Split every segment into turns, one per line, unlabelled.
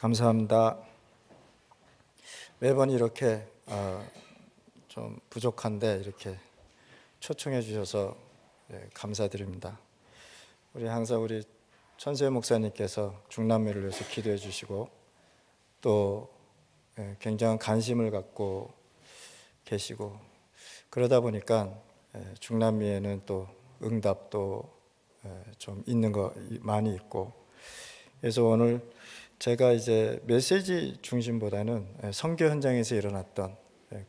감사합니다. 매번 이렇게 좀 부족한데 이렇게 초청해 주셔서 감사드립니다. 항상 우리 천세 목사님께서 중남미를 위해서 기도해 주시고 또 굉장한 관심을 갖고 계시고 그러다 보니까 중남미에는 또 응답도 좀 있는 거 많이 있고, 그래서 오늘 제가 이제 메시지 중심보다는 선교 현장에서 일어났던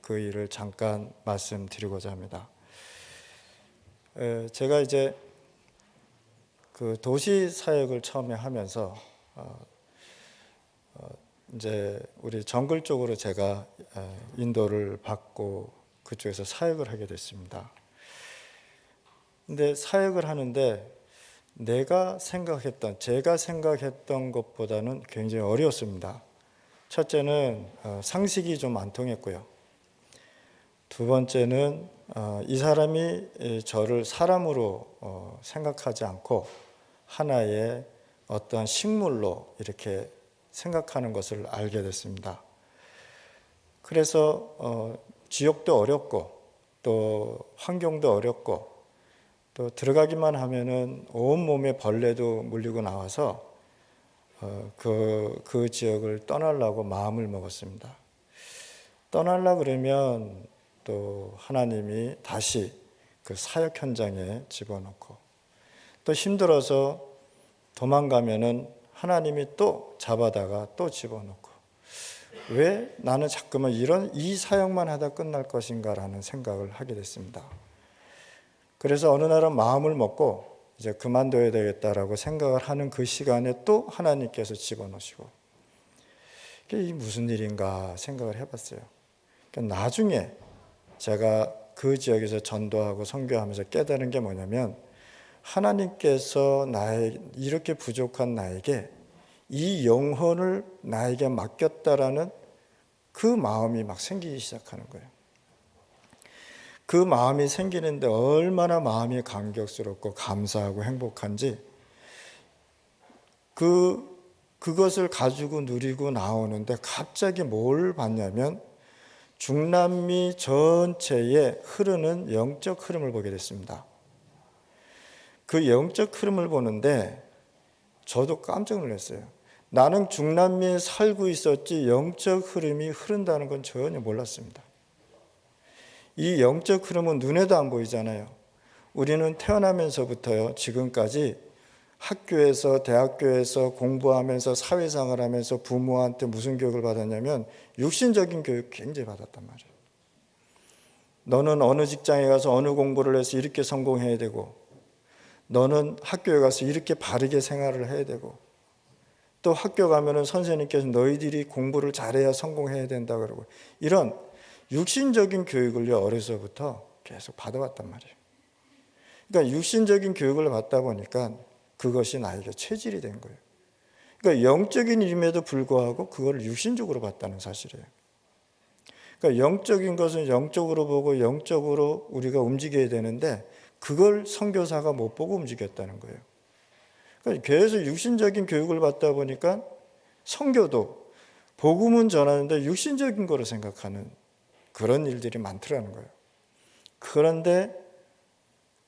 그 일을 잠깐 말씀드리고자 합니다. 제가 이제 그 도시 사역을 처음에 하면서 이제 우리 정글 쪽으로 제가 인도를 받고 그쪽에서 사역을 하게 됐습니다. 근데 사역을 하는데 제가 생각했던 것보다는 굉장히 어려웠습니다. 첫째는 상식이 좀 안 통했고요. 두 번째는 이 사람이 저를 사람으로 생각하지 않고 하나의 어떠한 식물로 이렇게 생각하는 것을 알게 됐습니다. 그래서 지역도 어렵고 또 환경도 어렵고 또 들어가기만 하면은 온몸에 벌레도 물리고 나와서 그 지역을 떠나려고 마음을 먹었습니다. 떠나려 그러면 또 하나님이 다시 그 사역 현장에 집어넣고, 또 힘들어서 도망가면은 하나님이 또 잡아다가 또 집어넣고, 왜 나는 자꾸만 이 사역만 하다 끝날 것인가라는 생각을 하게 됐습니다. 그래서 어느 날은 마음을 먹고 이제 그만둬야 되겠다라고 생각을 하는 그 시간에 또 하나님께서 집어넣으시고, 이게 무슨 일인가 생각을 해봤어요. 그러니까 나중에 제가 그 지역에서 전도하고 선교하면서 깨달은 게 뭐냐면, 하나님께서 이렇게 부족한 나에게 이 영혼을 나에게 맡겼다라는 그 마음이 막 생기기 시작하는 거예요. 그 마음이 생기는데 얼마나 마음이 감격스럽고 감사하고 행복한지, 그것을 가지고 누리고 나오는데 갑자기 뭘 봤냐면 중남미 전체에 흐르는 영적 흐름을 보게 됐습니다. 그 영적 흐름을 보는데 저도 깜짝 놀랐어요. 나는 중남미에 살고 있었지 영적 흐름이 흐른다는 건 전혀 몰랐습니다. 이 영적 흐름은 눈에도 안 보이잖아요. 우리는 태어나면서부터요, 지금까지 학교에서 대학교에서 공부하면서 사회생활 하면서 부모한테 무슨 교육을 받았냐면 육신적인 교육 굉장히 받았단 말이에요. 너는 어느 직장에 가서 어느 공부를 해서 이렇게 성공해야 되고, 너는 학교에 가서 이렇게 바르게 생활을 해야 되고, 또 학교 가면은 선생님께서 너희들이 공부를 잘해야 성공해야 된다 그러고, 이런 육신적인 교육을 어려서부터 계속 받아왔단 말이에요. 그러니까 육신적인 교육을 받다 보니까 그것이 나에게 체질이 된 거예요. 그러니까 영적인 일임에도 불구하고 그걸 육신적으로 봤다는 사실이에요. 그러니까 영적인 것은 영적으로 보고 영적으로 우리가 움직여야 되는데 그걸 선교사가 못 보고 움직였다는 거예요. 그러니까 계속 육신적인 교육을 받다 보니까 선교도 복음은 전하는데 육신적인 거로 생각하는 그런 일들이 많더라는 거예요. 그런데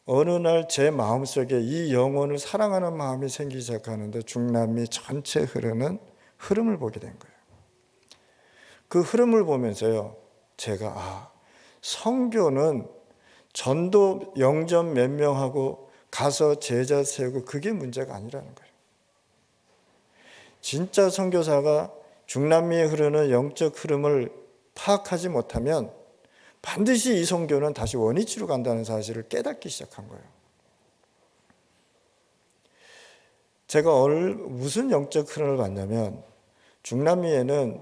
어느 날 제 마음속에 이 영혼을 사랑하는 마음이 생기기 시작하는데 중남미 전체 흐르는 흐름을 보게 된 거예요. 그 흐름을 보면서요, 제가 선교는 전도 영접 몇 명하고 가서 제자 세우고 그게 문제가 아니라는 거예요. 진짜 선교사가 중남미에 흐르는 영적 흐름을 파악하지 못하면 반드시 이 선교는 다시 원위치로 간다는 사실을 깨닫기 시작한 거예요. 제가 무슨 영적 흐름을 봤냐면, 중남미에는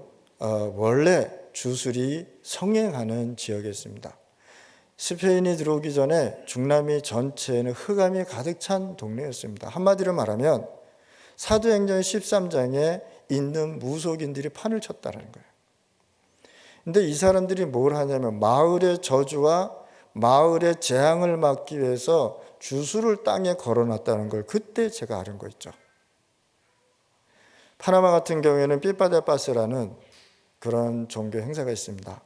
원래 주술이 성행하는 지역이었습니다. 스페인이 들어오기 전에 중남미 전체에는 흑암이 가득 찬 동네였습니다. 한마디로 말하면 사도행전 13장에 있는 무속인들이 판을 쳤다는 거예요. 근데 이 사람들이 뭘 하냐면 마을의 저주와 마을의 재앙을 막기 위해서 주술을 땅에 걸어놨다는 걸 그때 제가 알은 거 있죠. 파나마 같은 경우에는 삐빠데빠스라는 그런 종교 행사가 있습니다.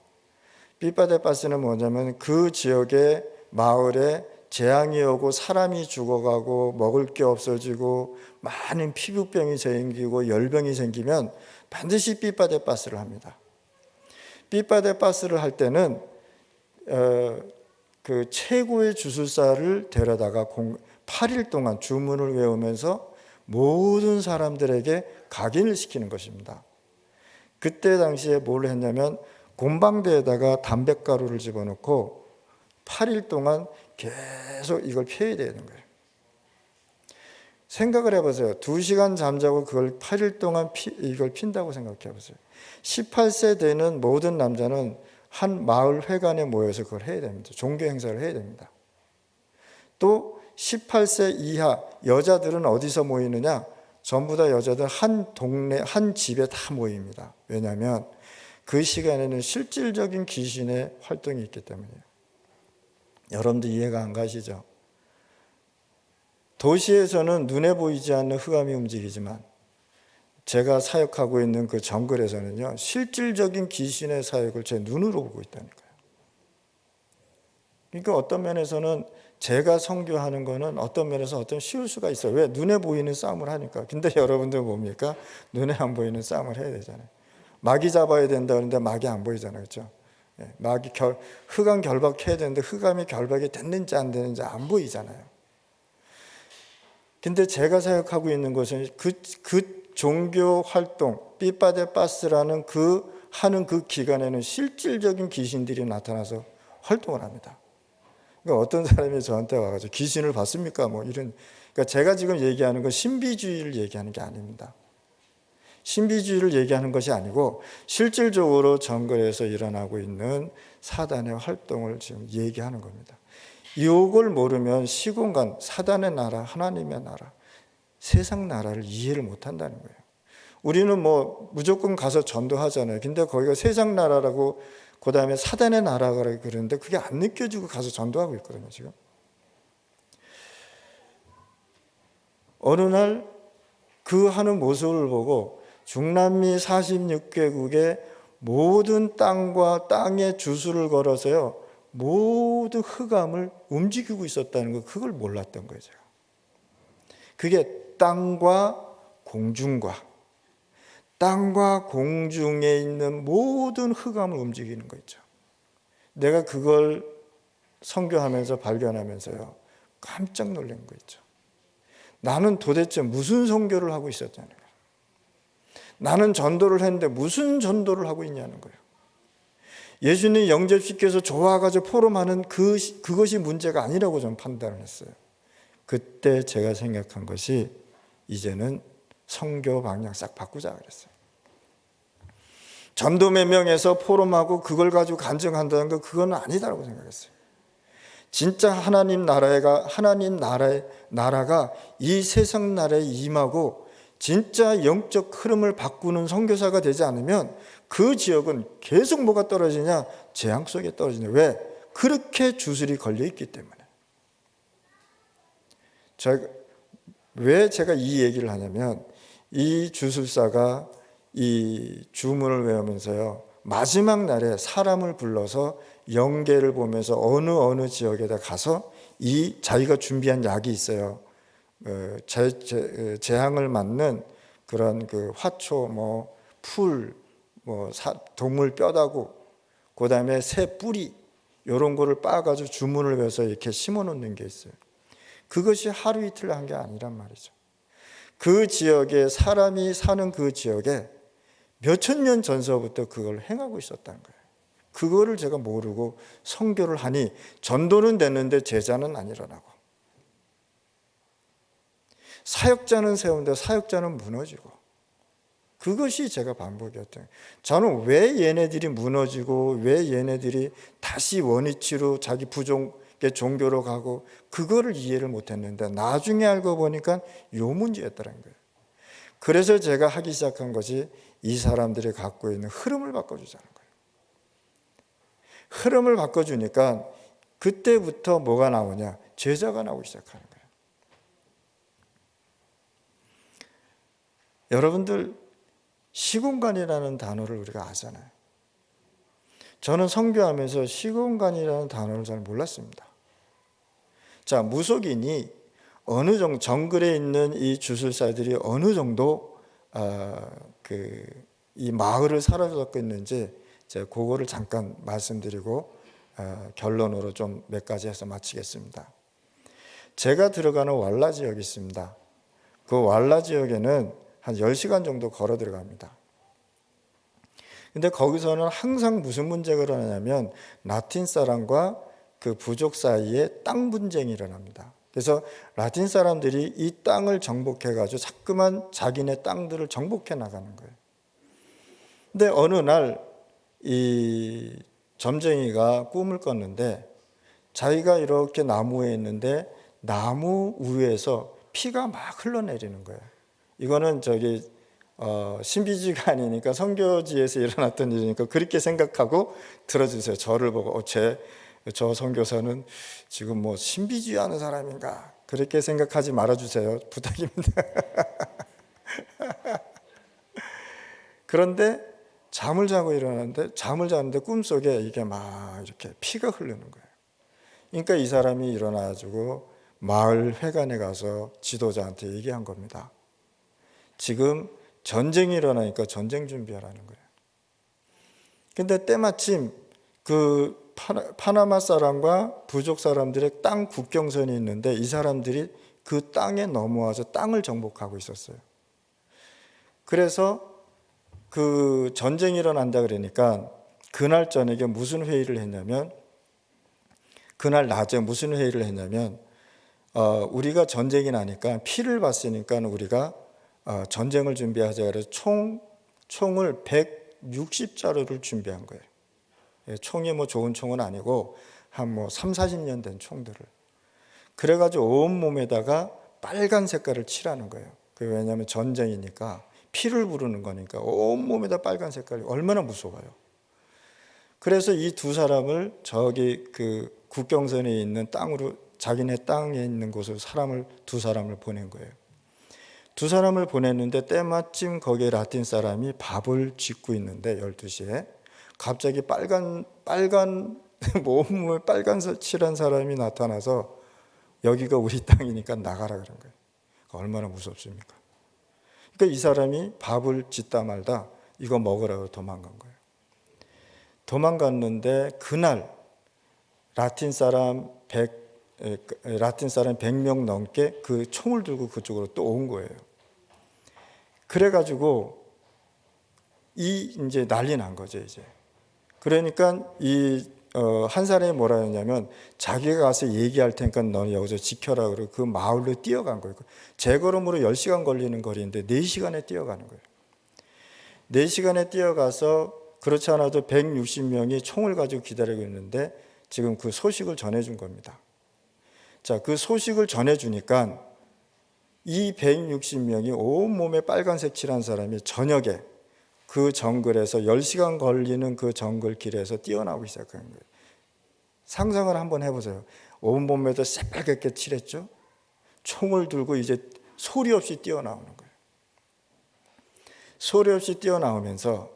삐빠데빠스는 뭐냐면 그 지역의 마을에 재앙이 오고 사람이 죽어가고 먹을 게 없어지고 많은 피부병이 생기고 열병이 생기면 반드시 삐빠데빠스를 합니다. 삐빠데빠스를 할 때는 그 최고의 주술사를 데려다가 8일 동안 주문을 외우면서 모든 사람들에게 각인을 시키는 것입니다. 그때 당시에 뭘 했냐면 곰방대에다가 담뱃가루를 집어넣고 8일 동안 계속 이걸 펴야 되는 거예요. 생각을 해보세요. 2시간 잠자고 그걸 8일 동안 이걸 핀다고 생각해 보세요. 18세 되는 모든 남자는 한 마을 회관에 모여서 그걸 해야 됩니다. 종교 행사를 해야 됩니다. 또 18세 이하 여자들은 어디서 모이느냐? 전부 다 여자들 한 동네, 한 집에 다 모입니다. 왜냐하면 그 시간에는 실질적인 귀신의 활동이 있기 때문이에요. 여러분들 이해가 안 가시죠? 도시에서는 눈에 보이지 않는 흑암이 움직이지만 제가 사역하고 있는 그 정글에서는요, 실질적인 귀신의 사역을 제 눈으로 보고 있다니까요. 그러니까 어떤 면에서는 제가 선교하는 거는 어떤 면에서 어떤 쉬울 수가 있어요. 왜? 눈에 보이는 싸움을 하니까. 근데 여러분들 뭡니까? 눈에 안 보이는 싸움을 해야 되잖아요. 마귀 잡아야 된다 그러는데 마귀 안 보이잖아요. 그렇죠? 마귀 흑암 결박해야 되는데 흑암이 결박이 됐는지 안 되는지 안 보이잖아요. 근데 제가 생각하고 있는 것은 그 종교 활동, 삐빠데빠스라는 하는 그 기간에는 실질적인 귀신들이 나타나서 활동을 합니다. 그러니까 어떤 사람이 저한테 와가지고 귀신을 봤습니까? 뭐 이런. 그러니까 제가 지금 얘기하는 건 신비주의를 얘기하는 게 아닙니다. 신비주의를 얘기하는 것이 아니고 실질적으로 정글에서 일어나고 있는 사단의 활동을 지금 얘기하는 겁니다. 이걸 모르면 시공간, 사단의 나라, 하나님의 나라, 세상 나라를 이해를 못한다는 거예요. 우리는 뭐 무조건 가서 전도하잖아요. 근데 거기가 세상 나라라고 그 다음에 사단의 나라라고 그러는데 그게 안 느껴지고 가서 전도하고 있거든요. 지금 어느 날 그 하는 모습을 보고 중남미 46개국의 모든 땅과 땅에 주술을 걸어서요, 모든 흑암을 움직이고 있었다는 거, 그걸 몰랐던 거예요. 제가. 그게 땅과 공중에 있는 모든 흑암을 움직이는 거 있죠. 내가 그걸 선교하면서 발견하면서요, 깜짝 놀란 거 있죠. 나는 도대체 무슨 선교를 하고 있었냐는 거예요. 나는 전도를 했는데 무슨 전도를 하고 있냐는 거예요. 예수님 영접시켜서 좋아가지고 포럼하는 그것이 문제가 아니라고 저는 판단을 했어요. 그때 제가 생각한 것이 이제는 선교 방향 싹 바꾸자 그랬어요. 전도 매명해서 포럼하고 그걸 가지고 간증한다는 거, 그건 아니다라고 생각했어요. 진짜 하나님 나라가 이 세상 나라에 임하고 진짜 영적 흐름을 바꾸는 선교사가 되지 않으면 그 지역은 계속 뭐가 떨어지냐? 재앙 속에 떨어지냐. 왜? 그렇게 주술이 걸려 있기 때문에. 왜 제가 이 얘기를 하냐면, 이 주술사가 이 주문을 외우면서요, 마지막 날에 사람을 불러서 영계를 보면서 어느 지역에다 가서 이 자기가 준비한 약이 있어요. 재앙을 맞는 그런 그 화초, 풀, 동물 뼈다구, 그 다음에 새 뿌리, 이런 거를 빻아가지고 주문을 외워서 이렇게 심어 놓는 게 있어요. 그것이 하루 이틀 한 게 아니란 말이죠. 그 지역에, 사람이 사는 그 지역에 몇천 년 전서부터 그걸 행하고 있었다는 거예요. 그거를 제가 모르고 선교를 하니 전도는 됐는데 제자는 안 일어나고, 사역자는 세우는데 사역자는 무너지고, 그것이 제가 반복이었던. 저는 왜 얘네들이 무너지고 왜 얘네들이 다시 원위치로 자기 부족의 종교로 가고, 그거를 이해를 못했는데 나중에 알고 보니까 요 문제였더라는 거예요. 그래서 제가 하기 시작한 것이 이 사람들이 갖고 있는 흐름을 바꿔주자는 거예요. 흐름을 바꿔주니까 그때부터 뭐가 나오냐? 제자가 나오기 시작하는 거예요. 여러분들 시공간이라는 단어를 우리가 아잖아요. 저는 선교하면서 시공간이라는 단어를 잘 몰랐습니다. 자, 무속인이 어느 정도 정글에 있는 이 주술사들이 어느 정도 이 마을을 사로잡고 있는지 제가 그거를 잠깐 말씀드리고 결론으로 좀 몇 가지 해서 마치겠습니다. 제가 들어가는 왈라 지역이 있습니다. 그 왈라 지역에는 한 10시간 정도 걸어 들어갑니다. 근데 거기서는 항상 무슨 문제가 일어나냐면 라틴 사람과 그 부족 사이에 땅 분쟁이 일어납니다. 그래서 라틴 사람들이 이 땅을 정복해가지고 자꾸만 자기네 땅들을 정복해 나가는 거예요. 근데 어느 날 이 점쟁이가 꿈을 꿨는데 자기가 이렇게 나무에 있는데 나무 위에서 피가 막 흘러내리는 거예요. 이거는 신비주의가 아니니까 선교지에서 일어났던 일이니까 그렇게 생각하고 들어주세요. 저를 보고 저 선교사는 지금 뭐 신비주의 하는 사람인가 그렇게 생각하지 말아주세요. 부탁입니다. 그런데 잠을 자는데 꿈속에 이게 막 이렇게 피가 흐르는 거예요. 그러니까 이 사람이 일어나가지고 마을 회관에 가서 지도자한테 얘기한 겁니다. 지금 전쟁이 일어나니까 전쟁 준비하라는 거예요. 근데 때마침 그 파나마 사람과 부족 사람들의 땅 국경선이 있는데 이 사람들이 그 땅에 넘어와서 땅을 정복하고 있었어요. 그래서 그 전쟁이 일어난다 그러니까 그날 저녁에 무슨 회의를 했냐면 그날 낮에 무슨 회의를 했냐면 우리가 전쟁이 나니까 피를 봤으니까 우리가 전쟁을 준비하자 그래서 총을 160자루를 준비한 거예요. 총이 뭐 좋은 총은 아니고 한 뭐 3, 40년 된 총들을. 그래가지고 온몸에다가 빨간 색깔을 칠하는 거예요. 왜냐하면 전쟁이니까 피를 부르는 거니까 온몸에다 빨간 색깔이 얼마나 무서워요. 그래서 이 두 사람을 저기 그 국경선에 있는 땅으로 자기네 땅에 있는 곳으로 두 사람을 보낸 거예요. 두 사람을 보냈는데 때마침 거기에 라틴 사람이 밥을 짓고 있는데 12시에 갑자기 빨간 온몸에 빨간색 칠한 사람이 나타나서 여기가 우리 땅이니까 나가라 그런 거예요. 얼마나 무섭습니까? 그러니까 이 사람이 밥을 짓다 말다 이거 먹으라고 도망간 거예요. 도망갔는데 그날 라틴 사람 100명 넘게 그 총을 들고 그쪽으로 또 온 거예요. 그래가지고 이제 난리 난 거죠, 이제. 그러니까 한 사람이 뭐라 했냐면 자기가 가서 얘기할 테니까 너는 여기서 지켜라 그러고 그 마을로 뛰어간 거예요. 제 걸음으로 10시간 걸리는 거리인데 4시간에 뛰어가는 거예요. 4시간에 뛰어가서 그렇지 않아도 160명이 총을 가지고 기다리고 있는데 지금 그 소식을 전해준 겁니다. 자, 그 소식을 전해주니까 이 160명이 온몸에 빨간색 칠한 사람이 저녁에 그 정글에서 10시간 걸리는 그 정글 길에서 뛰어나오기 시작하는 거예요. 상상을 한번 해보세요. 온몸에도 새빨갛게 칠했죠. 총을 들고 이제 소리 없이 뛰어나오는 거예요. 소리 없이 뛰어나오면서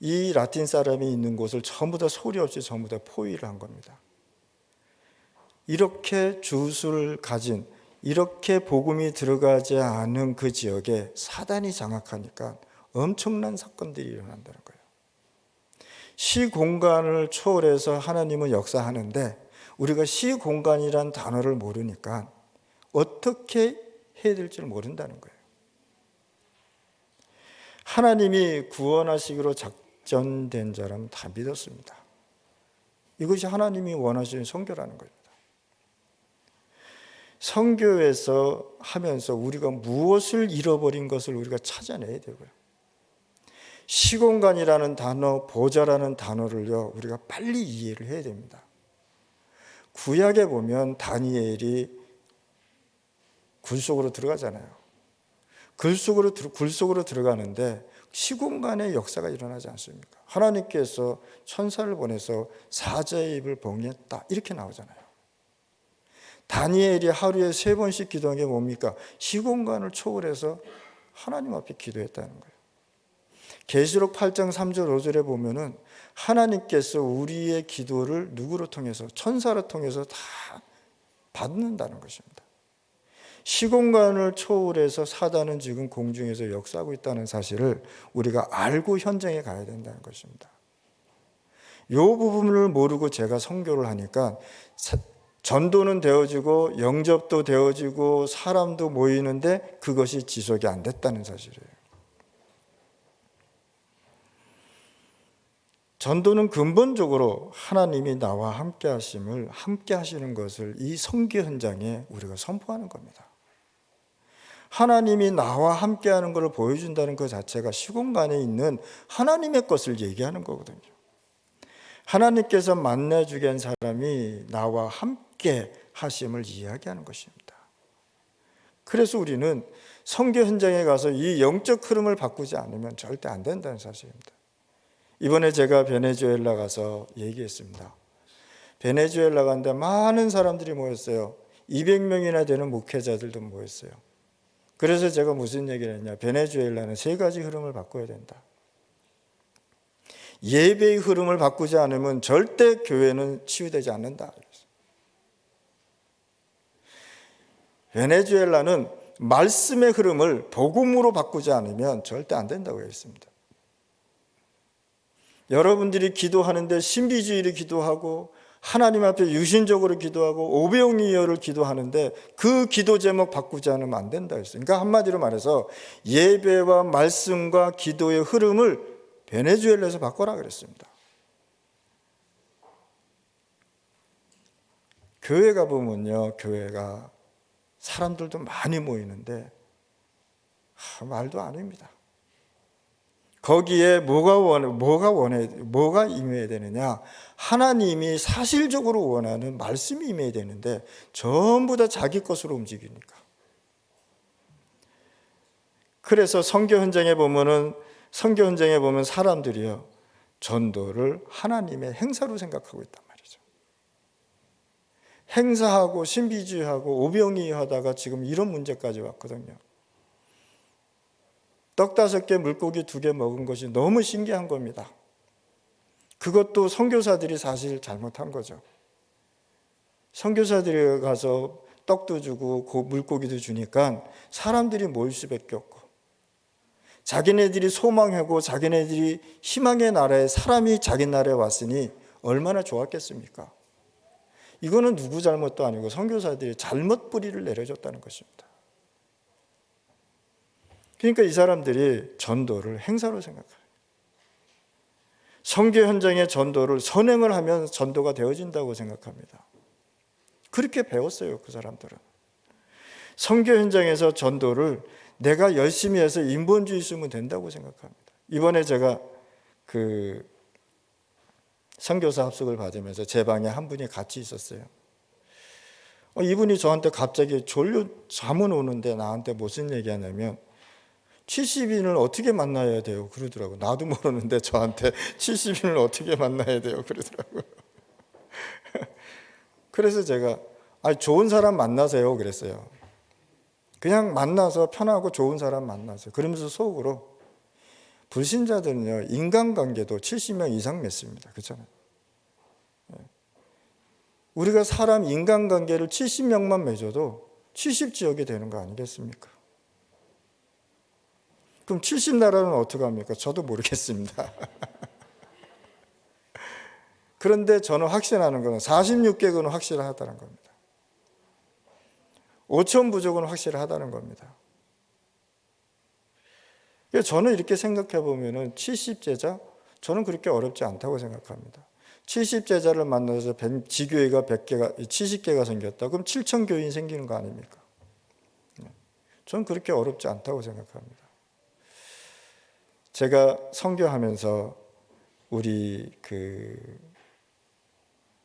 이 라틴 사람이 있는 곳을 전부 다 소리 없이 전부 다 포위를 한 겁니다. 이렇게 주술을 가진 이렇게 복음이 들어가지 않은 그 지역에 사단이 장악하니까 엄청난 사건들이 일어난다는 거예요. 시공간을 초월해서 하나님은 역사하는데 우리가 시공간이란 단어를 모르니까 어떻게 해야 될지를 모른다는 거예요. 하나님이 구원하시기로 작정된 자라면 다 믿었습니다. 이것이 하나님이 원하시는 선교라는 겁니다. 선교에서 하면서 우리가 무엇을 잃어버린 것을 우리가 찾아내야 되고요. 시공간이라는 단어, 보좌라는 단어를요, 우리가 빨리 이해를 해야 됩니다. 구약에 보면 다니엘이 굴 속으로 들어가잖아요. 굴 속으로 들어가는데 시공간의 역사가 일어나지 않습니까? 하나님께서 천사를 보내서 사자의 입을 봉했다 이렇게 나오잖아요. 다니엘이 하루에 3번씩 기도한 게 뭡니까? 시공간을 초월해서 하나님 앞에 기도했다는 거예요. 계시록 8장 3절 5절에 보면은 하나님께서 우리의 기도를 누구로 통해서, 천사로 통해서 다 받는다는 것입니다. 시공간을 초월해서 사단은 지금 공중에서 역사하고 있다는 사실을 우리가 알고 현장에 가야 된다는 것입니다. 이 부분을 모르고 제가 선교를 하니까 전도는 되어지고 영접도 되어지고 사람도 모이는데 그것이 지속이 안 됐다는 사실이에요. 전도는 근본적으로 하나님이 나와 함께 하심을, 함께 하시는 것을 이 선교 현장에 우리가 선포하는 겁니다. 하나님이 나와 함께 하는 것을 보여준다는 것 자체가 시공간에 있는 하나님의 것을 얘기하는 거거든요. 하나님께서 만나주게 한 사람이 나와 함께 하심을 이야기하는 것입니다. 그래서 우리는 선교 현장에 가서 이 영적 흐름을 바꾸지 않으면 절대 안 된다는 사실입니다. 이번에 제가 베네수엘라 가서 얘기했습니다. 베네수엘라 갔는데 많은 사람들이 모였어요. 200명이나 되는 목회자들도 모였어요. 그래서 제가 무슨 얘기를 했냐, 베네수엘라는 3가지 흐름을 바꿔야 된다. 예배의 흐름을 바꾸지 않으면 절대 교회는 치유되지 않는다. 베네수엘라는 말씀의 흐름을 복음으로 바꾸지 않으면 절대 안 된다고 했습니다. 여러분들이 기도하는데 신비주의를 기도하고 하나님 앞에 유신적으로 기도하고 오병이어를 기도하는데 그 기도 제목 바꾸지 않으면 안 된다 했어요. 그러니까 한마디로 말해서 예배와 말씀과 기도의 흐름을 베네수엘라에서 바꿔라 그랬습니다. 교회 가보면요, 교회가 사람들도 많이 모이는데 말도 아닙니다. 거기에 뭐가 임해야 되느냐? 하나님이 사실적으로 원하는 말씀이 임해야 되는데 전부 다 자기 것으로 움직이니까. 그래서 선교 현장에 보면 사람들이요, 전도를 하나님의 행사로 생각하고 있단 말이죠. 행사하고 신비주의하고 오병이어 하다가 지금 이런 문제까지 왔거든요. 떡 5개 물고기 2개 먹은 것이 너무 신기한 겁니다. 그것도 선교사들이 사실 잘못한 거죠. 선교사들이 가서 떡도 주고 물고기도 주니까 사람들이 모일 수밖에 없고, 자기네들이 소망하고 자기네들이 희망의 나라에, 사람이 자기 나라에 왔으니 얼마나 좋았겠습니까? 이거는 누구 잘못도 아니고 선교사들이 잘못 뿌리를 내려줬다는 것입니다. 그러니까 이 사람들이 전도를 행사로 생각해요. 선교 현장의 전도를 선행을 하면 전도가 되어진다고 생각합니다. 그렇게 배웠어요, 그 사람들은. 선교 현장에서 전도를 내가 열심히 해서 인본주의 쓰면 된다고 생각합니다. 이번에 제가 그 선교사 합숙을 받으면서 제 방에 한 분이 같이 있었어요. 이분이 저한테 갑자기 잠은 오는데 나한테 무슨 얘기하냐면 70인을 어떻게 만나야 돼요? 그러더라고요. 나도 모르는데 저한테 70인을 어떻게 만나야 돼요? 그러더라고요. 그래서 제가 좋은 사람 만나세요 그랬어요. 그냥 만나서 편하고 좋은 사람 만나세요. 그러면서 속으로 불신자들은요, 인간관계도 70명 이상 맺습니다. 그렇잖아요. 우리가 사람 인간관계를 70명만 맺어도 70지역이 되는 거 아니겠습니까? 그럼 70나라는 어떻게 합니까? 저도 모르겠습니다. 그런데 저는 확신하는 것은 46개국은 확실하다는 겁니다. 5천 부족은 확실하다는 겁니다. 저는 이렇게 생각해 보면 70제자, 저는 그렇게 어렵지 않다고 생각합니다. 70제자를 만나서 지교회가 100개가, 70개가 생겼다. 그럼 7천 교인 생기는 거 아닙니까? 저는 그렇게 어렵지 않다고 생각합니다. 제가 선교하면서 우리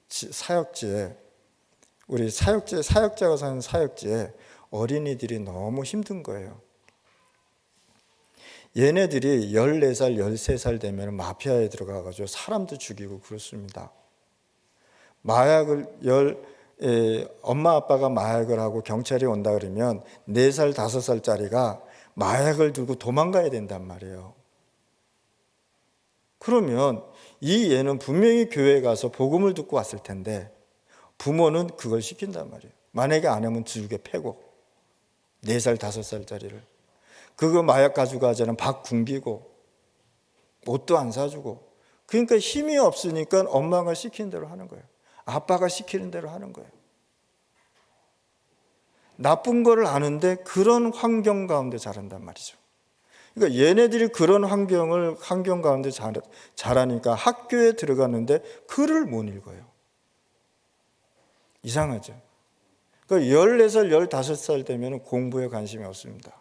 사역지에, 우리 사역자가 사는 사역지에 어린이들이 너무 힘든 거예요. 얘네들이 14살, 13살 되면 마피아에 들어가가지고 사람도 죽이고 그렇습니다. 엄마 아빠가 마약을 하고 경찰이 온다 그러면 4살, 5살짜리가 마약을 들고 도망가야 된단 말이에요. 그러면 이 얘는 분명히 교회에 가서 복음을 듣고 왔을 텐데 부모는 그걸 시킨단 말이에요. 만약에 안 하면 죽여 패고 4살 5살짜리를 그거 마약 가지고 가자는 밥 굶기고 옷도 안 사주고, 그러니까 힘이 없으니까 엄마가 시키는 대로 하는 거예요. 아빠가 시키는 대로 하는 거예요. 나쁜 거를 아는데 그런 환경 가운데 자란단 말이죠. 그러니까 얘네들이 그런 환경 가운데 자라니까 학교에 들어갔는데 글을 못 읽어요. 이상하죠. 그러니까 14살, 15살 되면 공부에 관심이 없습니다.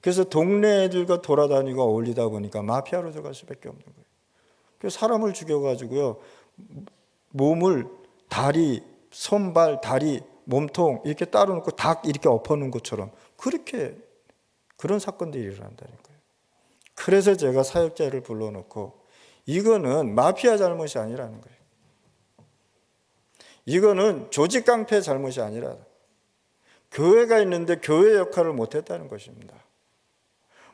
그래서 동네 애들과 돌아다니고 어울리다 보니까 마피아로 들어갈 수밖에 없는 거예요. 그래서 사람을 죽여가지고요, 몸을 다리, 손발, 다리, 몸통 이렇게 따로 놓고 닭 이렇게 엎어놓은 것처럼 그렇게 그런 사건들이 일어난다는 거예요. 그래서 제가 사역자를 불러놓고 이거는 마피아 잘못이 아니라는 거예요. 이거는 조직 깡패 잘못이 아니라 교회가 있는데 교회 역할을 못했다는 것입니다.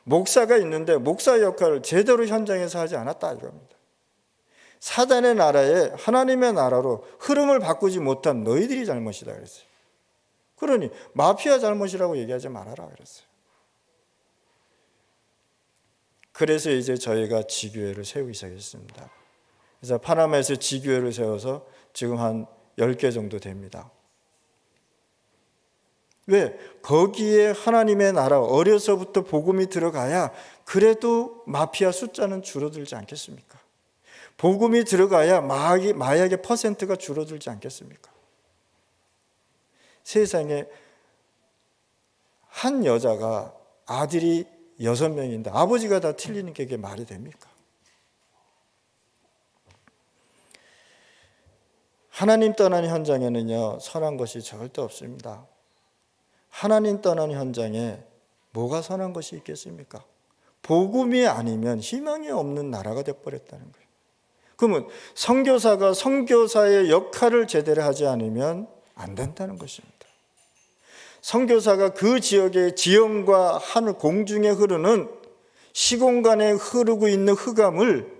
목사가 있는데 목사 역할을 제대로 현장에서 하지 않았다 이겁니다. 사단의 나라에 하나님의 나라로 흐름을 바꾸지 못한 너희들이 잘못이다 그랬어요. 그러니 마피아 잘못이라고 얘기하지 말아라 그랬어요. 그래서 이제 저희가 지교회를 세우기 시작했습니다. 그래서 파나마에서 지교회를 세워서 지금 한 10개 정도 됩니다. 왜? 거기에 하나님의 나라, 어려서부터 복음이 들어가야 그래도 마피아 숫자는 줄어들지 않겠습니까? 복음이 들어가야 마약의 퍼센트가 줄어들지 않겠습니까? 세상에 한 여자가 아들이 6명인데 아버지가 다 틀리는 게 말이 됩니까? 하나님 떠난 현장에는요, 선한 것이 절대 없습니다. 하나님 떠난 현장에 뭐가 선한 것이 있겠습니까? 복음이 아니면 희망이 없는 나라가 되어버렸다는 거예요. 그러면 선교사가 선교사의 역할을 제대로 하지 않으면 안 된다는 것입니다. 선교사가 그 지역의 지형과 하늘 공중에 흐르는 시공간에 흐르고 있는 흑암을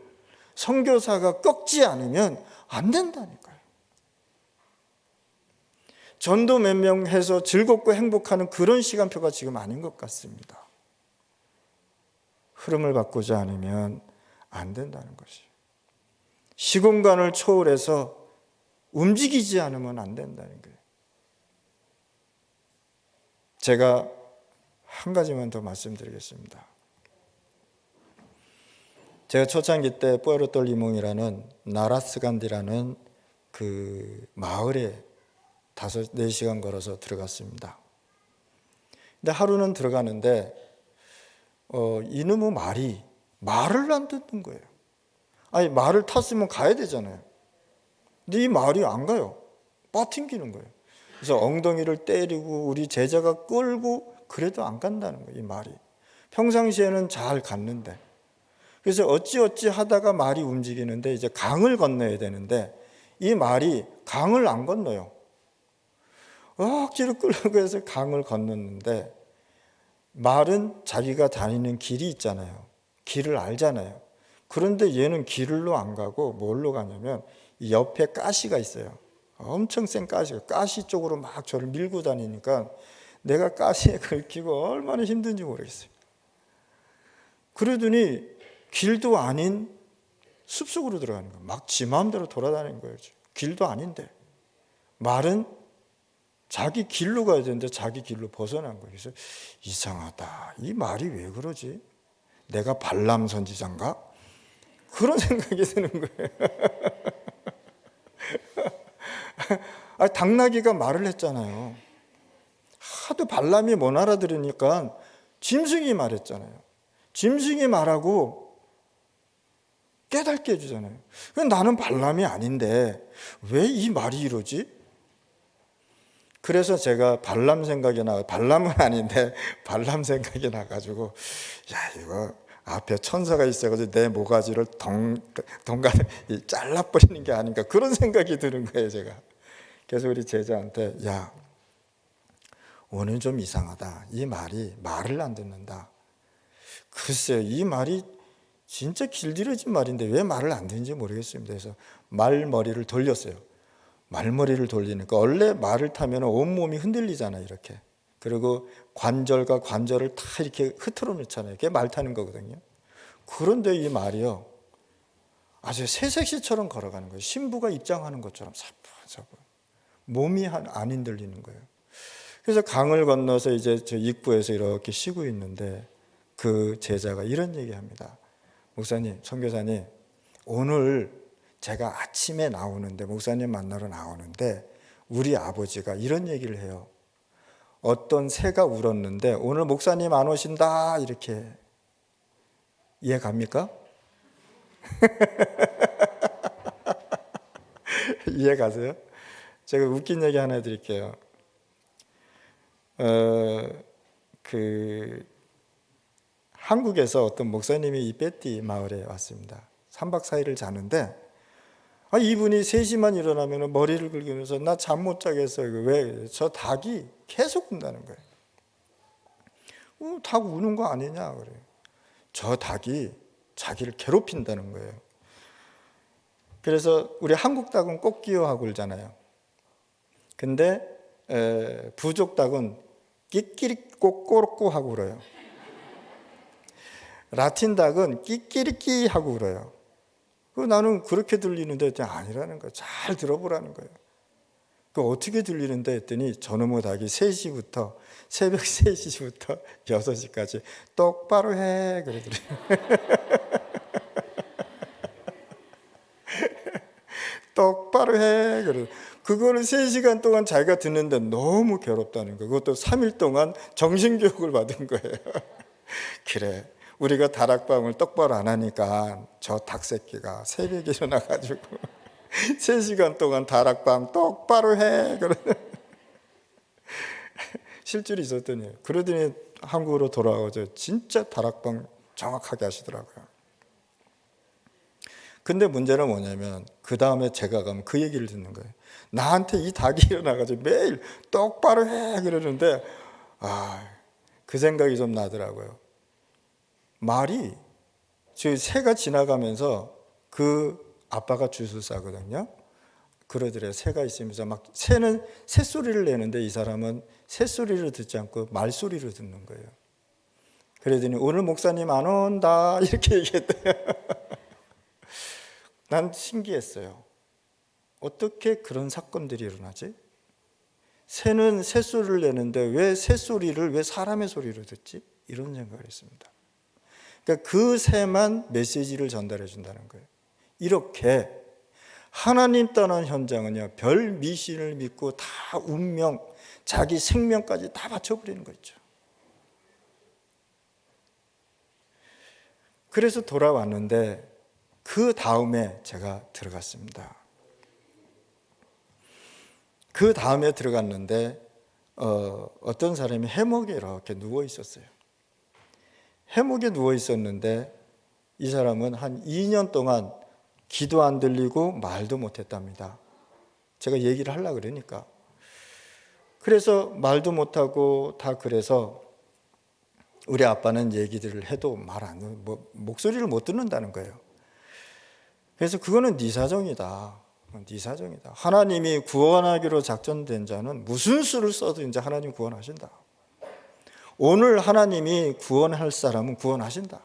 선교사가 꺾지 않으면 안 된다니까요. 전도 몇 명 해서 즐겁고 행복하는 그런 시간표가 지금 아닌 것 같습니다. 흐름을 바꾸지 않으면 안 된다는 것이에요. 시공간을 초월해서 움직이지 않으면 안 된다는 거예요. 제가 한 가지만 더 말씀드리겠습니다. 제가 초창기 때 뿌에르토리몽이라는 나라스간디라는 그 마을에 4시간 걸어서 들어갔습니다. 근데 하루는 들어가는데 이놈의 말을 안 듣는 거예요. 아니 말을 탔으면 가야 되잖아요. 근데 이 말이 안 가요. 빠튕기는 거예요. 그래서 엉덩이를 때리고 우리 제자가 끌고 그래도 안 간다는 거예요. 이 말이 평상시에는 잘 갔는데, 그래서 어찌어찌 하다가 말이 움직이는데 이제 강을 건너야 되는데 이 말이 강을 안 건너요. 억지로 끌고 해서 강을 건넜는데 말은 자기가 다니는 길이 있잖아요. 길을 알잖아요. 그런데 얘는 길로 안 가고 뭘로 가냐면 이 옆에 가시가 있어요. 엄청 센 가시 쪽으로 막 저를 밀고 다니니까 내가 가시에 긁히고 얼마나 힘든지 모르겠어요. 그러더니 길도 아닌 숲속으로 들어가는 거예요. 막 지 마음대로 돌아다니는 거예요. 길도 아닌데 말은 자기 길로 가야 되는데 자기 길로 벗어난 거예요. 그래서 이상하다. 이 말이 왜 그러지? 내가 발람 선지자인가? 그런 생각이 드는 거예요. 당나귀가 말을 했잖아요. 하도 발람이 못 알아들으니까 짐승이 말했잖아요. 짐승이 말하고 깨닫게 해주잖아요. 나는 발람이 아닌데 왜 이 말이 이러지? 그래서 제가 발람 발람은 아닌데 발람 생각이 나가지고 야 이거 앞에 천사가 있어가지고 내 모가지를 동간에 잘라버리는 게 아닌가 그런 생각이 드는 거예요. 제가 그래서 우리 제자한테 야 오늘 좀 이상하다. 이 말이 말을 안 듣는다. 글쎄요 이 말이 진짜 길들여진 말인데 왜 말을 안 듣는지 모르겠습니다. 그래서 말머리를 돌렸어요. 말머리를 돌리니까 원래 말을 타면 온몸이 흔들리잖아요, 이렇게. 그리고 관절과 관절을 다 이렇게 흐트러 놓잖아요. 그게 말 타는 거거든요. 그런데 이 말이요, 아주 새색시처럼 걸어가는 거예요. 신부가 입장하는 것처럼 사뿐사뿐. 몸이 안 흔들리는 거예요. 그래서 강을 건너서 이제 저 입구에서 이렇게 쉬고 있는데 그 제자가 이런 얘기합니다. 목사님, 선교사님, 오늘 제가 아침에 나오는데, 목사님 만나러 나오는데 우리 아버지가 이런 얘기를 해요. 어떤 새가 울었는데 오늘 목사님 안 오신다, 이렇게. 이해 갑니까? 이해 가세요? 제가 웃긴 얘기 하나 해드릴게요. 한국에서 어떤 목사님이 이 베띠 마을에 왔습니다. 3박 4일을 자는데 이분이 3시만 일어나면 머리를 긁으면서 나 잠 못 자겠어요. 왜? 저 닭이 계속 운다는 거예요. 닭 우는 거 아니냐 그래요. 저 닭이 자기를 괴롭힌다는 거예요. 그래서 우리 한국 닭은 꼬끼요하고 울잖아요. 근데 부족 닭은 끼끼리 꼬꼬꼬 하고 울어요. 라틴 닭은 끼끼리끼 하고 울어요. 나는 그렇게 들리는데 아니라는 거예요. 잘 들어보라는 거예요. 어떻게 들리는데 했더니 저놈의 닭이 3시부터 새벽 3시부터 6시까지 똑바로 해 그러더래요. 똑바로 해 그러. 그거를 3시간 동안 자기가 듣는데 너무 괴롭다는 거예요. 그것도 3일 동안 정신교육을 받은 거예요. 그래, 우리가 다락방을 똑바로 안 하니까 저 닭새끼가 새벽에 일어나가지고 3시간 동안 다락방 똑바로 해 그러는 실질이 있었더니, 그러더니 한국으로 돌아와서 진짜 다락방 정확하게 하시더라고요. 근데 문제는 뭐냐면 그 다음에 제가 가면 그 얘기를 듣는 거예요. 나한테 이 닭이 일어나가지고 매일 똑바로 해 그러는데 그 생각이 좀 나더라고요. 말이, 저 새가 지나가면서 그 아빠가 주술사거든요. 그러더래요. 새가 있으면서 막 새는 새소리를 내는데 이 사람은 새소리를 듣지 않고 말소리를 듣는 거예요. 그러더니 오늘 목사님 안 온다 이렇게 얘기했대요. 난 신기했어요. 어떻게 그런 사건들이 일어나지? 새는 새소리를 내는데 왜 새소리를, 왜 사람의 소리를 듣지? 이런 생각을 했습니다. 그러니까 그 새만 메시지를 전달해 준다는 거예요. 이렇게 하나님 떠난 현장은요, 별 미신을 믿고 다 운명, 자기 생명까지 다 바쳐버리는 거 있죠. 그래서 돌아왔는데 그 다음에 제가 들어갔습니다. 그 다음에 들어갔는데 어떤 사람이 해먹에 이렇게 누워 있었어요. 해먹에 누워 있었는데 이 사람은 한 2년 동안 귀도 안 들리고 말도 못했답니다. 제가 얘기를 하려고 그러니까. 그래서 말도 못하고 다, 그래서 우리 아빠는 얘기들을 해도 목소리를 못 듣는다는 거예요. 그래서 그거는 네 사정이다. 네 사정이다. 하나님이 구원하기로 작정된 자는 무슨 수를 써도 이제 하나님 구원하신다. 오늘 하나님이 구원할 사람은 구원하신다.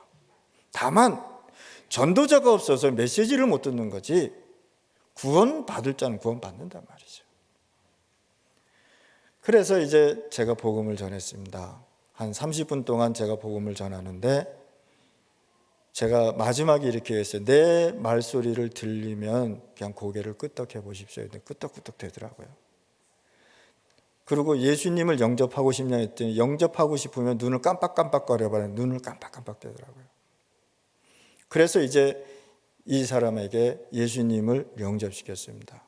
다만 전도자가 없어서 메시지를 못 듣는 거지 구원받을 자는 구원받는단 말이죠. 그래서 이제 제가 복음을 전했습니다. 한 30분 동안 제가 복음을 전하는데 제가 마지막에 이렇게 했어요. 내 말소리를 들리면 그냥 고개를 끄덕해 보십시오. 끄덕끄덕 되더라고요. 그리고 예수님을 영접하고 싶냐 했더니 영접하고 싶으면 눈을 깜빡깜빡거려봐요. 눈을 깜빡깜빡 되더라고요. 그래서 이제 이 사람에게 예수님을 영접시켰습니다.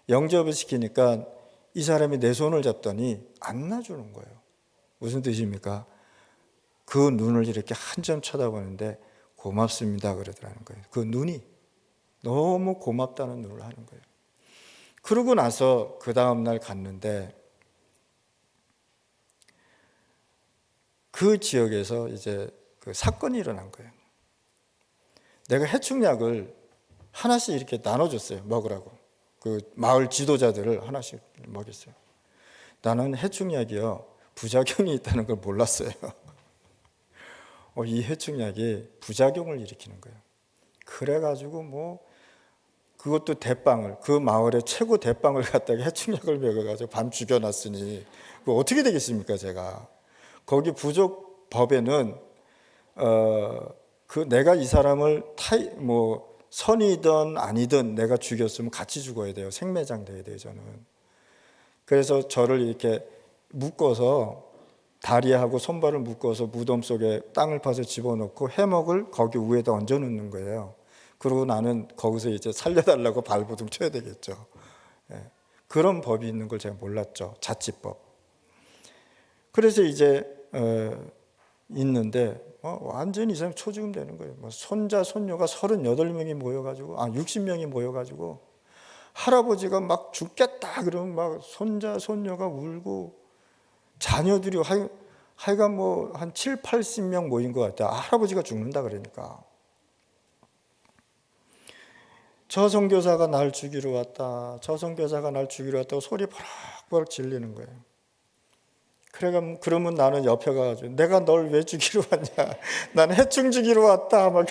영접을 시키니까 이 사람이 내 손을 잡더니 안 놔주는 거예요. 무슨 뜻입니까? 그 눈을 이렇게 한 점 쳐다보는데 고맙습니다 그러더라는 거예요. 그 눈이 너무 고맙다는 눈을 하는 거예요. 그러고 나서 그 다음날 갔는데 그 지역에서 이제 그 사건이 일어난 거예요. 내가 해충약을 하나씩 이렇게 나눠줬어요. 먹으라고. 그 마을 지도자들을 하나씩 먹였어요. 나는 해충약이요, 부작용이 있다는 걸 몰랐어요. 이 해충약이 부작용을 일으키는 거예요. 그래가지고 뭐 그것도 대빵을, 그 마을의 최고 대빵을 갖다가 해충약을 먹여가지고 밤 죽여놨으니 그거 어떻게 되겠습니까? 제가 거기 부족 법에는 그 내가 이 사람을 뭐 선이든 아니든 내가 죽였으면 같이 죽어야 돼요. 생매장 돼야 돼요. 저는. 그래서 저를 이렇게 묶어서 다리하고 손발을 묶어서 무덤 속에 땅을 파서 집어넣고 해먹을 거기 위에다 얹어놓는 거예요. 그리고 나는 거기서 이제 살려달라고 발버둥 쳐야 되겠죠. 그런 법이 있는 걸 제가 몰랐죠. 자치법. 그래서 이제 있는데 완전히 이 사람 초죽음 되는 거예요. 뭐 손자 손녀가 38명이 모여가지고 60명이 모여가지고 할아버지가 막 죽겠다 그러면 막 손자 손녀가 울고 자녀들이 하여간 뭐 한 7, 80명 모인 것 같아요. 할아버지가 죽는다 그러니까. 저 선교사가 날 죽이러 왔다. 저 선교사가 날 죽이러 왔다고 소리 버럭버럭 질리는 거예요. 그러면 나는 옆에 가가지고 내가 널 왜 죽이러 왔냐? 난 해충 죽이러 왔다. 막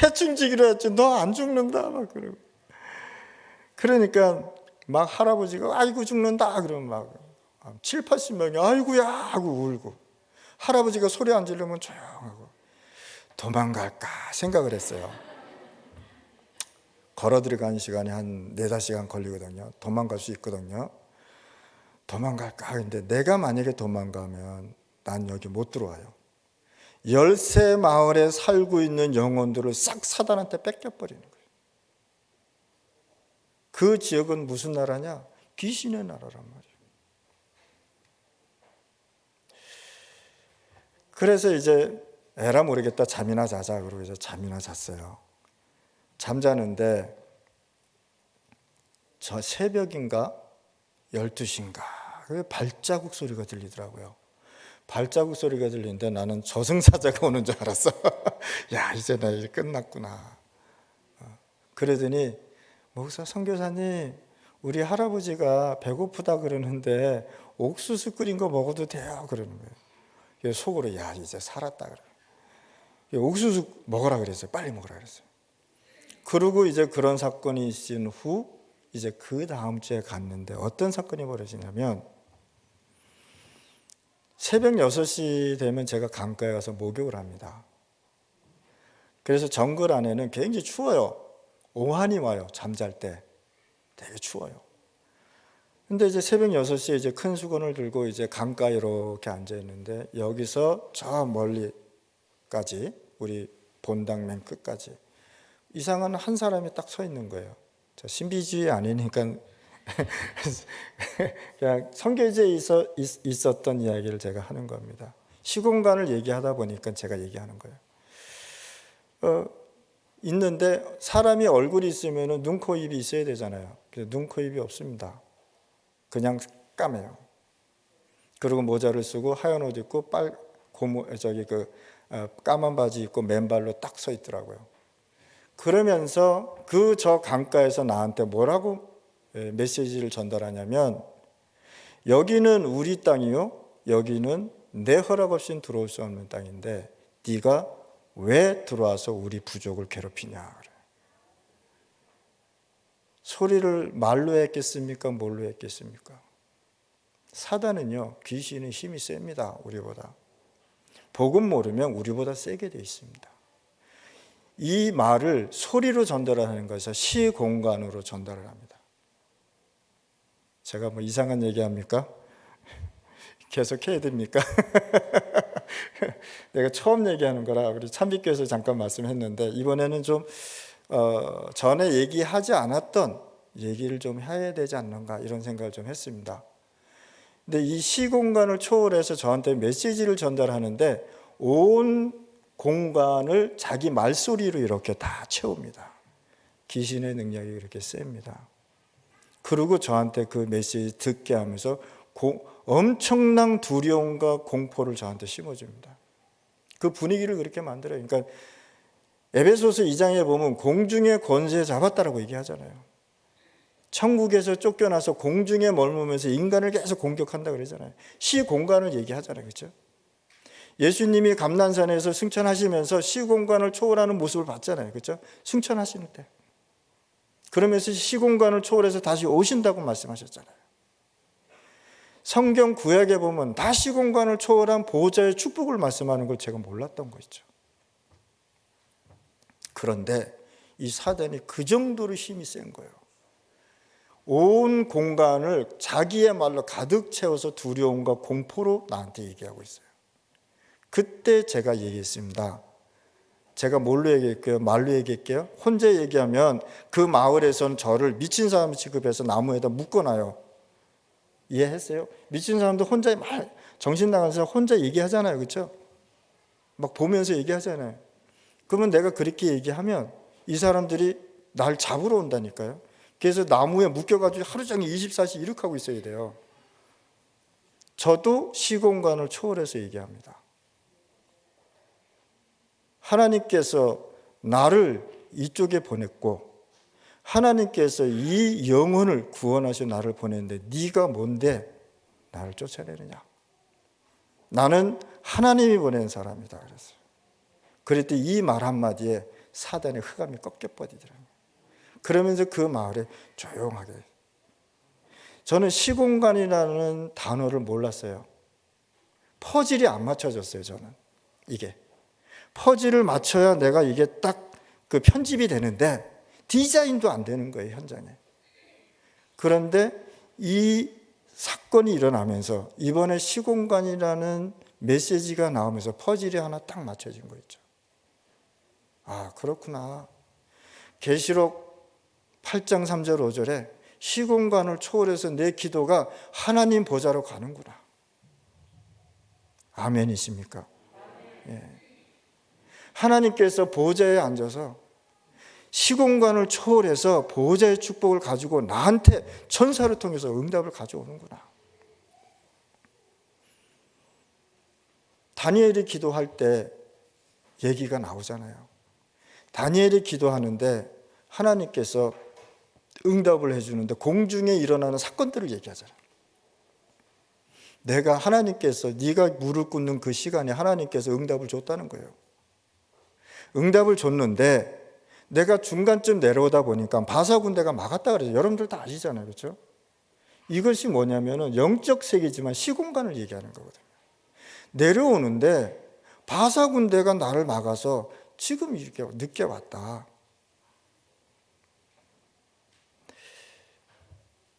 해충 죽이러 왔지. 너 안 죽는다. 막 그러고. 그러니까 막 할아버지가 아이고 죽는다. 그러면 막 7, 80명이 아이고야 하고 울고 할아버지가 소리 안 지르면 조용하고 도망갈까 생각을 했어요. 걸어 들어가는 시간이 한 4-5시간 걸리거든요. 도망갈 수 있거든요. 도망갈까? 근데 내가 만약에 도망가면 난 여기 못 들어와요. 13마을에 살고 있는 영혼들을 싹 사단한테 뺏겨버리는 거예요. 그 지역은 무슨 나라냐? 귀신의 나라란 말이에요. 그래서 이제 에라 모르겠다 잠이나 자자 그러고 이제 잠이나 잤어요. 잠자는데 저 새벽인가 12시인가 발자국 소리가 들리더라고요. 발자국 소리가 들리는데 나는 저승사자가 오는 줄 알았어. 야 이제 나 이제 끝났구나. 그러더니 목사 선교사님 우리 할아버지가 배고프다 그러는데 옥수수 끓인 거 먹어도 돼요 그러는 거예요. 속으로 야 이제 살았다 그래. 옥수수 먹으라 그랬어요. 빨리 먹으라 그랬어요. 그리고 이제 그런 사건이 있은 후 이제 그 다음 주에 갔는데 어떤 사건이 벌어지냐면 새벽 6시 되면 제가 강가에 가서 목욕을 합니다. 그래서 정글 안에는 굉장히 추워요. 오한이 와요. 잠잘 때 되게 추워요. 근데 이제 새벽 6시에 이제 큰 수건을 들고 이제 강가에 이렇게 앉아 있는데 여기서 저 멀리까지 우리 본당 맨 끝까지 이상한 한 사람이 딱 서 있는 거예요. 저 신비주의 아니니까 그냥 성경에 있었던 이야기를 제가 하는 겁니다. 시공간을 얘기하다 보니까 제가 얘기하는 거예요. 있는데 사람이 얼굴이 있으면 눈, 코, 입이 있어야 되잖아요. 그래서 눈, 코, 입이 없습니다. 그냥 까매요. 그리고 모자를 쓰고 하얀 옷 입고 까만 바지 입고 맨발로 딱 서 있더라고요. 그러면서 저 강가에서 나한테 뭐라고 메시지를 전달하냐면 여기는 우리 땅이요. 여기는 내 허락 없이는 들어올 수 없는 땅인데 네가 왜 들어와서 우리 부족을 괴롭히냐. 그래. 소리를 말로 했겠습니까? 뭘로 했겠습니까? 사단은요. 귀신은 힘이 셉니다. 우리보다. 복음 모르면 우리보다 세게 돼 있습니다. 이 말을 소리로 전달하는 것에서 시공간으로 전달을 합니다. 제가 뭐 이상한 얘기합니까? 계속 해야 됩니까? 내가 처음 얘기하는 거라 우리 참빛교에서 잠깐 말씀했는데 이번에는 좀 전에 얘기하지 않았던 얘기를 좀 해야 되지 않는가 이런 생각을 좀 했습니다. 근데 이 시공간을 초월해서 저한테 메시지를 전달하는데 온 공간을 자기 말소리로 이렇게 다 채웁니다. 귀신의 능력이 그렇게 셉니다. 그리고 저한테 그 메시지 듣게 하면서 엄청난 두려움과 공포를 저한테 심어줍니다. 그 분위기를 그렇게 만들어요. 그러니까 에베소서 2장에 보면 공중의 권세 잡았다라고 얘기하잖아요. 천국에서 쫓겨나서 공중에 머물면서 인간을 계속 공격한다 그러잖아요. 시공간을 얘기하잖아요. 그렇죠? 예수님이 감난산에서 승천하시면서 시공간을 초월하는 모습을 봤잖아요. 그렇죠? 승천하시는 때. 그러면서 시공간을 초월해서 다시 오신다고 말씀하셨잖아요. 성경 구약에 보면 다 시공간을 초월한 보호자의 축복을 말씀하는 걸 제가 몰랐던 거죠. 그런데 이 사단이 그 정도로 힘이 센 거예요. 온 공간을 자기의 말로 가득 채워서 두려움과 공포로 나한테 얘기하고 있어요. 그때 제가 얘기했습니다. 제가 뭘로 얘기할게요? 말로 얘기할게요. 혼자 얘기하면 그 마을에선 저를 미친 사람 취급해서 나무에다 묶어놔요. 이해했어요? 미친 사람도 혼자 정신 나간 사람 혼자 얘기하잖아요. 그렇죠? 막 보면서 얘기하잖아요. 그러면 내가 그렇게 얘기하면 이 사람들이 날 잡으러 온다니까요. 그래서 나무에 묶여가지고 하루 종일 24시 이렇게 하고 있어야 돼요. 저도 시공간을 초월해서 얘기합니다. 하나님께서 나를 이쪽에 보냈고 하나님께서 이 영혼을 구원하셔 나를 보냈는데 네가 뭔데 나를 쫓아내느냐. 나는 하나님이 보낸 사람이다 그랬어요. 그랬더니 이 말 한마디에 사단의 흑암이 꺾여버리더라고요. 그러면서 그 마을에 조용하게. 저는 시공간이라는 단어를 몰랐어요. 퍼즐이 안 맞춰졌어요. 저는 이게 퍼즐을 맞춰야 내가 이게 딱 그 편집이 되는데 디자인도 안 되는 거예요, 현장에. 그런데 이 사건이 일어나면서 이번에 시공간이라는 메시지가 나오면서 퍼즐이 하나 딱 맞춰진 거 있죠. 아, 그렇구나. 계시록 8장 3절 5절에 시공간을 초월해서 내 기도가 하나님 보좌로 가는구나. 아멘이십니까? 예. 하나님께서 보좌에 앉아서 시공간을 초월해서 보호자의 축복을 가지고 나한테 천사를 통해서 응답을 가져오는구나. 다니엘이 기도할 때 얘기가 나오잖아요. 다니엘이 기도하는데 하나님께서 응답을 해주는데 공중에 일어나는 사건들을 얘기하잖아요. 내가 하나님께서 네가 물을 굽는 그 시간에 하나님께서 응답을 줬다는 거예요. 응답을 줬는데 내가 중간쯤 내려오다 보니까 바사 군대가 막았다 그래서 여러분들 다 아시잖아요. 그렇죠? 이것이 뭐냐면은 영적 세계지만 시공간을 얘기하는 거거든요. 내려오는데 바사 군대가 나를 막아서 지금 이렇게 늦게 왔다.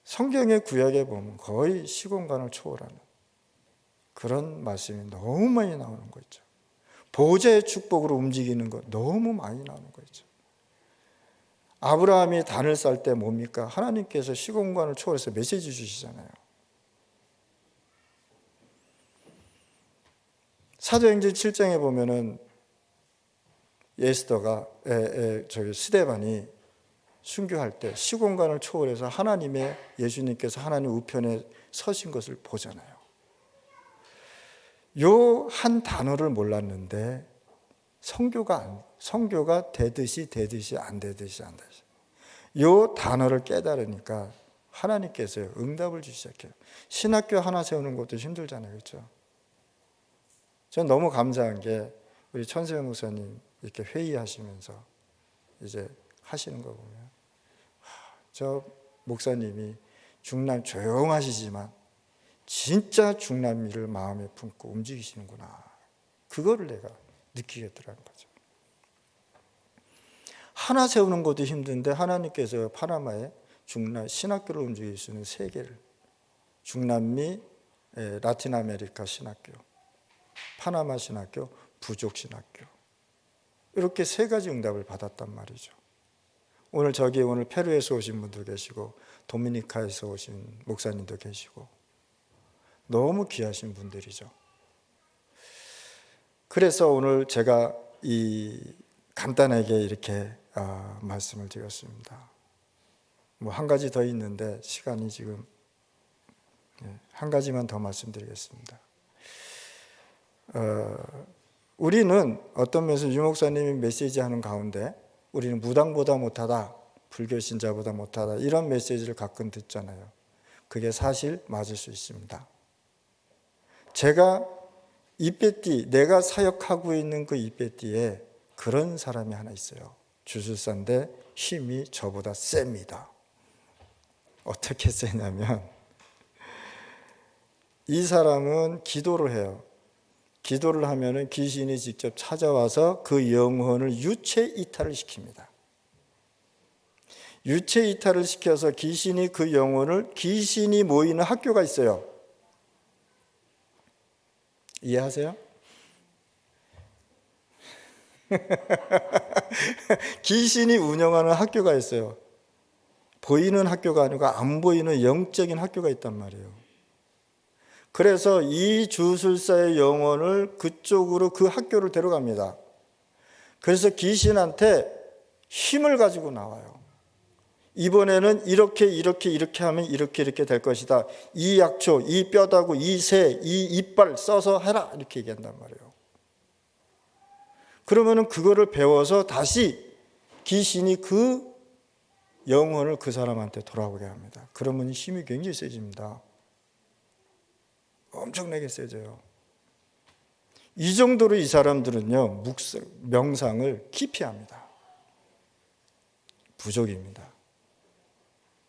성경의 구약에 보면 거의 시공간을 초월하는 그런 말씀이 너무 많이 나오는 거 있죠. 보호자의 축복으로 움직이는 거 너무 많이 나오는 거 있죠. 아브라함이 단을 쌀 때 뭡니까? 하나님께서 시공간을 초월해서 메시지 주시잖아요. 사도행전 7장에 보면은 에스더가 스데반이 순교할 때 시공간을 초월해서 하나님의 예수님께서 하나님 우편에 서신 것을 보잖아요. 요 한 단어를 몰랐는데 성교가 되듯이 안 되듯이. 요 단어를 깨달으니까 하나님께서 응답을 주시기 시작해요. 신학교 하나 세우는 것도 힘들잖아요. 그렇죠? 전 너무 감사한 게 우리 천세영 목사님 이렇게 회의하시면서 이제 하시는 거 보면 저 목사님이 중남 조용하시지만 진짜 중남미를 마음에 품고 움직이시는구나. 그거를 내가 느끼겠더라는 거죠. 하나 세우는 것도 힘든데 하나님께서 파나마에 중남 신학교를 움직일 수 있는 세 개를 중남미, 라틴 아메리카 신학교, 파나마 신학교, 부족 신학교 이렇게 세 가지 응답을 받았단 말이죠. 오늘 페루에서 오신 분도 계시고 도미니카에서 오신 목사님도 계시고 너무 귀하신 분들이죠. 그래서 오늘 제가 간단하게 이렇게 말씀을 드렸습니다. 한 가지 더 있는데 시간이 지금 한 가지만 더 말씀드리겠습니다. 우리는 어떤 면에서 유 목사님이 메시지하는 가운데 우리는 무당보다 못하다, 불교 신자보다 못하다 이런 메시지를 가끔 듣잖아요. 그게 사실 맞을 수 있습니다. 제가 이빼띠, 내가 사역하고 있는 그 이빼띠에 그런 사람이 하나 있어요. 주술사인데 힘이 저보다 셉니다. 어떻게 세냐면 이 사람은 기도를 해요. 기도를 하면은 귀신이 직접 찾아와서 그 영혼을 유체 이탈을 시킵니다. 유체 이탈을 시켜서 귀신이 그 영혼을, 귀신이 모이는 학교가 있어요. 이해하세요? 귀신이 운영하는 학교가 있어요. 보이는 학교가 아니고 안 보이는 영적인 학교가 있단 말이에요. 그래서 이 주술사의 영혼을 그쪽으로 그 학교를 데려갑니다. 그래서 귀신한테 힘을 가지고 나와요. 이번에는 이렇게 하면 이렇게 될 것이다. 이 약초, 이 뼈다구, 이 새, 이 이빨 써서 해라 이렇게 얘기한단 말이에요. 그러면은 그거를 배워서 다시 귀신이 그 영혼을 그 사람한테 돌아오게 합니다. 그러면 힘이 굉장히 세집니다. 엄청나게 세져요. 이 정도로 이 사람들은요, 명상을 깊이 합니다. 부족입니다.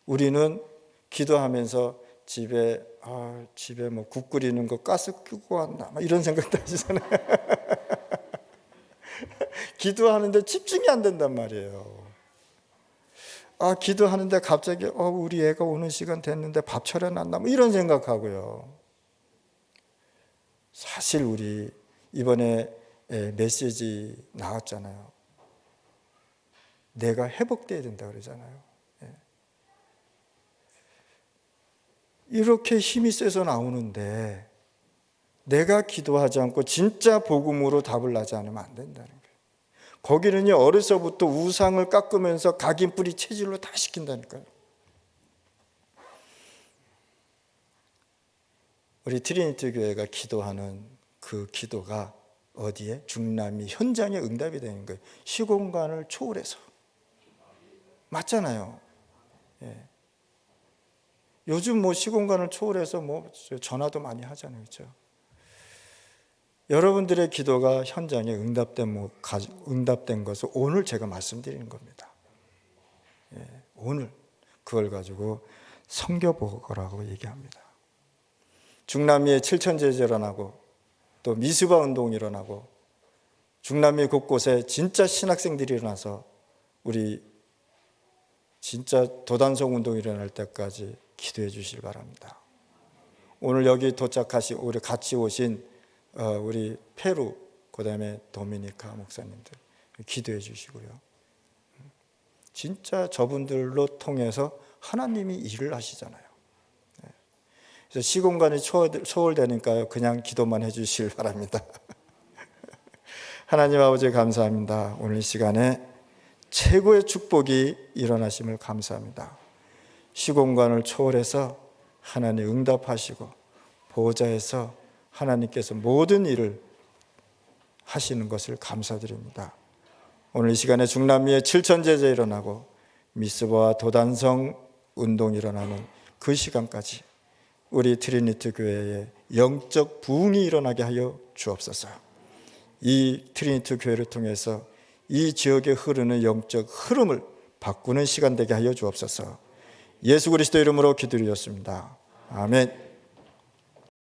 우리는 기도하면서 집에 뭐 국 끓이는 거 가스 끄고 왔나 이런 생각도 하시잖아요. 기도하는데 집중이 안 된단 말이에요. 기도하는데 갑자기 우리 애가 오는 시간 됐는데 밥 차려놨나 이런 생각하고요. 사실 우리 이번에 메시지 나왔잖아요. 내가 회복돼야 된다 그러잖아요. 이렇게 힘이 세서 나오는데 내가 기도하지 않고 진짜 복음으로 답을 나지 않으면 안 된다는 거예요. 거기는요, 어려서부터 우상을 깎으면서 각인뿌리 체질로 다 시킨다니까요. 우리 트리니티 교회가 기도하는 그 기도가 어디에? 중남미 현장에 응답이 되는 거예요. 시공간을 초월해서. 맞잖아요. 예. 요즘 뭐 시공간을 초월해서 뭐 전화도 많이 하잖아요. 그렇죠? 여러분들의 기도가 현장에 응답된 것을 오늘 제가 말씀드리는 겁니다. 예, 오늘 그걸 가지고 성교보고라고 얘기합니다. 중남미에 7천제제 일어나고 또 미스바 운동이 일어나고 중남미 곳곳에 진짜 신학생들이 일어나서 우리 진짜 도단성 운동이 일어날 때까지 기도해 주시기 바랍니다. 오늘 여기 도착하신 우리 같이 오신 우리 페루 그다음에 도미니카 목사님들 기도해 주시고요. 진짜 저분들로 통해서 하나님이 일을 하시잖아요. 그래서 시공간이 초월되니까요. 그냥 기도만 해 주시길 바랍니다. 하나님 아버지 감사합니다. 오늘 시간에 최고의 축복이 일어나심을 감사합니다. 시공간을 초월해서 하나님 응답하시고 보호자에서 하나님께서 모든 일을 하시는 것을 감사드립니다. 오늘 이 시간에 중남미에 7천제제 일어나고 미스바와 도단성 운동이 일어나는 그 시간까지 우리 트리니티 교회에 영적 부흥이 일어나게 하여 주옵소서. 이 트리니티 교회를 통해서 이 지역에 흐르는 영적 흐름을 바꾸는 시간 되게 하여 주옵소서. 예수 그리스도 이름으로 기도드렸습니다. 아멘.